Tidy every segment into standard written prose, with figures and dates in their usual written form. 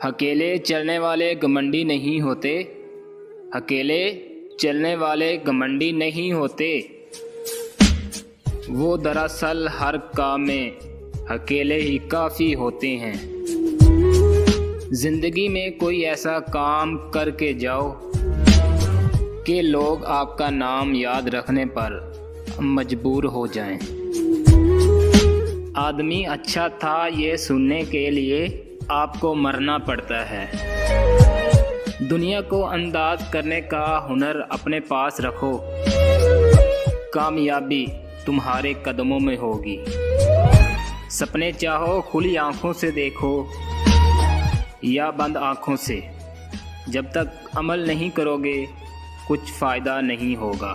अकेले चलने वाले घमंडी नहीं होते, अकेले चलने वाले घमंडी नहीं होते। वो दरअसल हर काम में अकेले ही काफ़ी होते हैं। ज़िंदगी में कोई ऐसा काम करके जाओ कि लोग आपका नाम याद रखने पर मजबूर हो जाएं। आदमी अच्छा था ये सुनने के लिए आपको मरना पड़ता है। दुनिया को अंदाज करने का हुनर अपने पास रखो, कामयाबी तुम्हारे कदमों में होगी। सपने चाहो खुली आंखों से देखो या बंद आंखों से, जब तक अमल नहीं करोगे कुछ फ़ायदा नहीं होगा।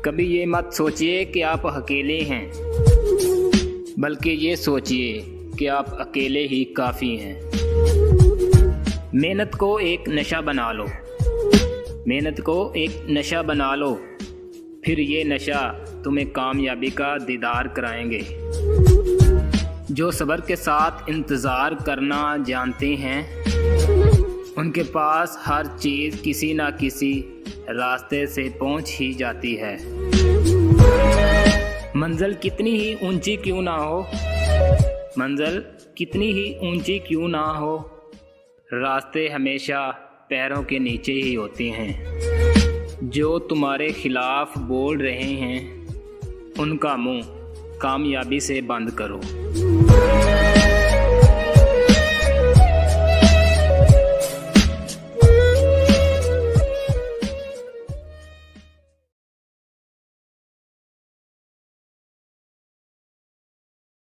कभी ये मत सोचिए कि आप अकेले हैं, बल्कि ये सोचिए कि आप अकेले ही काफ़ी हैं। मेहनत को एक नशा बना लो, मेहनत को एक नशा बना लो, फिर ये नशा तुम्हें कामयाबी का दीदार कराएंगे। जो सब्र के साथ इंतज़ार करना जानते हैं, उनके पास हर चीज़ किसी न किसी रास्ते से पहुंच ही जाती है। मंजिल कितनी ही ऊंची क्यों ना हो, मंजिल कितनी ही ऊंची क्यों ना हो, रास्ते हमेशा पैरों के नीचे ही होते हैं। जो तुम्हारे खिलाफ बोल रहे हैं, उनका मुंह कामयाबी से बंद करो।